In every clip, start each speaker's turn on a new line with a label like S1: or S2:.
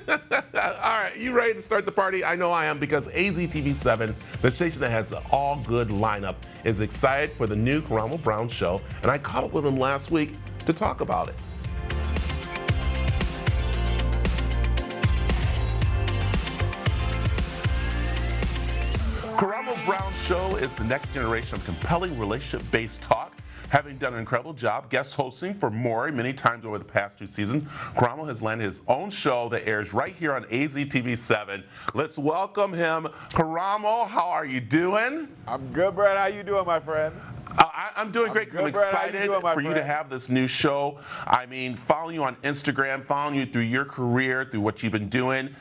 S1: All right, you ready to start the party? I know I am, because AZTV 7, the station that has the all good lineup, is excited for the new Karamo Brown show, and I caught up with him last week to talk about it. Karamo Brown show is the next generation of compelling relationship-based talk. Having done an incredible job guest hosting for Maury many times over the past 2 seasons, Karamo has landed his own show that airs right here on AZTV 7. Let's welcome him. Karamo, how are you doing?
S2: I'm good, Brad. How you doing, my friend?
S1: I'm doing great because I'm excited for you to have this new show. I mean, following you on Instagram, following you through your career, through what you've been doing.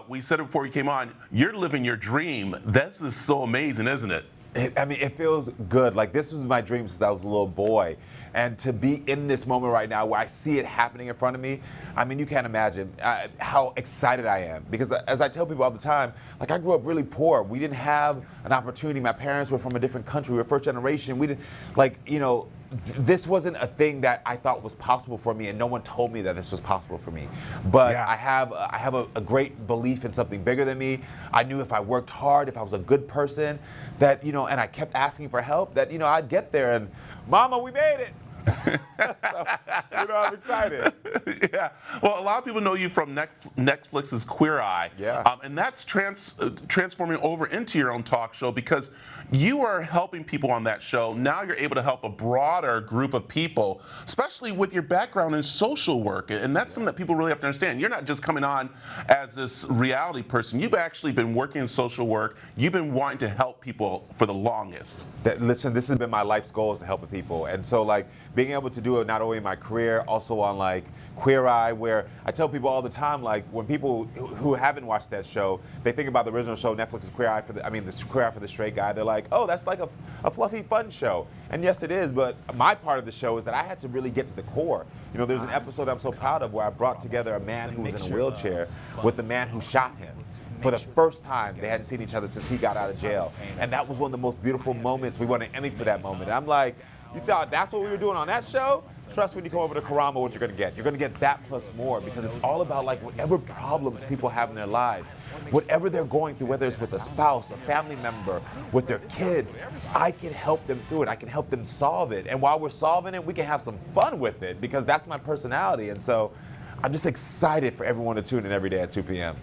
S1: We said it before you came on, you're living your dream. This is so amazing, isn't it?
S2: It feels good. Like, this was my dream since I was a little boy. And to be in this moment right now where I see it happening in front of me, I mean, you can't imagine how excited I am. Because as I tell people all the time, like, I grew up really poor. We didn't have an opportunity. My parents were from a different country. We were first generation. We didn't, like, you know, this wasn't a thing that I thought was possible for me, and no one told me that this was possible for me. But yeah. I have a great belief in something bigger than me. I knew if I worked hard, if I was a good person, that, you know, and I kept asking for help, that, you know, I'd get there. And Mama, we made it. So, you know, I'm excited.
S1: Yeah. Well, a lot of people know you from Netflix's Queer Eye.
S2: Yeah.
S1: And that's transforming over into your own talk show, because you are helping people on that show. Now you're able to help a broader group of people, especially with your background in social work. And that's something that people really have to understand. You're not just coming on as this reality person. You've actually been working in social work. You've been wanting to help people for the longest.
S2: Listen, this has been my life's goal, is to help people. And so, like, being able to do it not only in my career, also on, like, Queer Eye, where I tell people all the time, like, when people who haven't watched that show, they think about the original show, Netflix's Queer Eye the Queer Eye for the Straight Guy. They're like, oh, that's like a fluffy, fun show. And yes, it is, but my part of the show is that I had to really get to the core. You know, there's an episode I'm so proud of where I brought together a man who was in a wheelchair with the man who shot him. For the first time, they hadn't seen each other since he got out of jail. And that was one of the most beautiful moments. We won an Emmy for that moment. And I'm like, you thought that's what we were doing on that show? Trust me, when you come over to Karamo, what you're going to get. You're going to get that plus more, because it's all about, like, whatever problems people have in their lives, whatever they're going through, whether it's with a spouse, a family member, with their kids, I can help them through it. I can help them solve it. And while we're solving it, we can have some fun with it, because that's my personality. And so I'm just excited for everyone to tune in every day at 2 p.m.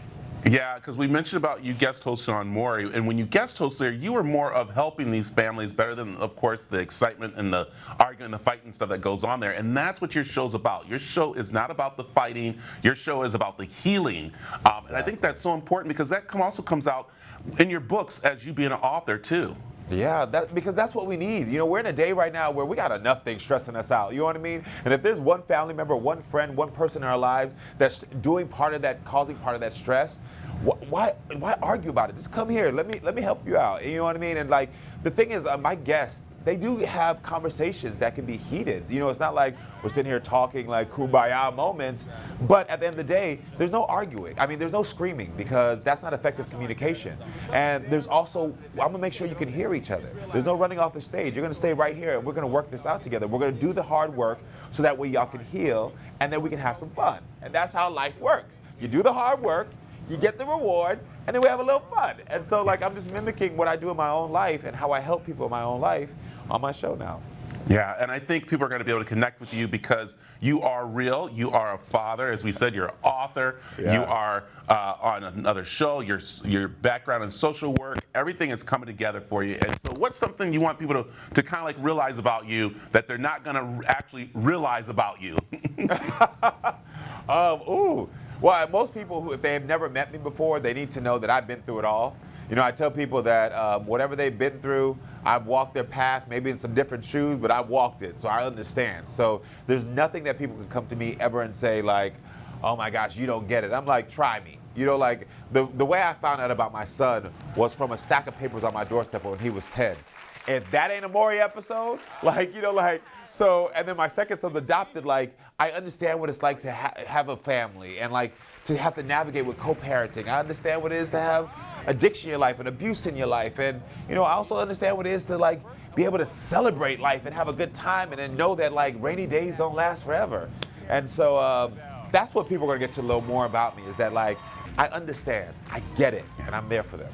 S1: Yeah, because we mentioned about you guest hosting on Maury, and when you guest host there, you were more of helping these families better than, of course, the excitement and the arguing, the fighting stuff that goes on there. And that's what your show's about. Your show is not about the fighting. Your show is about the healing. Exactly. And I think that's so important, because that also comes out in your books as you being an author, too.
S2: Yeah, because that's what we need. You know, we're in a day right now where we got enough things stressing us out. You know what I mean? And if there's one family member, one friend, one person in our lives that's doing part of that, causing part of that stress, why argue about it? Just come here. Let me help you out. You know what I mean? And, like, the thing is, my guests, they do have conversations that can be heated. You know, it's not like we're sitting here talking like kumbaya moments, but at the end of the day, there's no arguing. I mean, there's no screaming, because that's not effective communication. And there's also, I'm gonna make sure you can hear each other. There's no running off the stage. You're gonna stay right here, and we're gonna work this out together. We're gonna do the hard work so that way y'all can heal, and then we can have some fun. And that's how life works. You do the hard work, you get the reward, and then we have a little fun. And so, like, I'm just mimicking what I do in my own life and how I help people in my own life on my show now.
S1: Yeah, and I think people are going to be able to connect with you because you are real. You are a father. As we said, you're an author. Yeah. You are on another show. Your background in social work, everything is coming together for you. And so what's something you want people to kind of like realize about you that they're not going to actually realize about you?
S2: Well, most people who, if they have never met me before, they need to know that I've been through it all. You know, I tell people that whatever they've been through, I've walked their path, maybe in some different shoes, but I've walked it, so I understand. So there's nothing that people can come to me ever and say, like, oh my gosh, you don't get it. I'm like, try me. You know, like, the way I found out about my son was from a stack of papers on my doorstep when he was 10. If that ain't a Maury episode, like, you know, like, so, and then my second son's adopted, like, I understand what it's like to have a family and, like, to have to navigate with co-parenting. I understand what it is to have addiction in your life and abuse in your life. And, you know, I also understand what it is to, like, be able to celebrate life and have a good time and then know that, like, rainy days don't last forever. And so that's what people are going to get to know more about me, is that, like, I understand, I get it, and I'm there for them.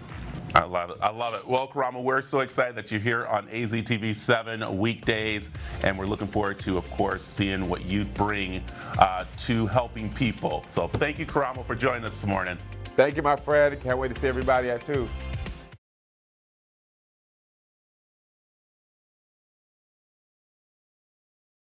S1: I love it. I love it. Well, Karamo, we're so excited that you're here on AZTV 7 weekdays, and we're looking forward to, of course, seeing what you bring to helping people. So thank you, Karamo, for joining us this morning.
S2: Thank you, my friend. Can't wait to see everybody at 2.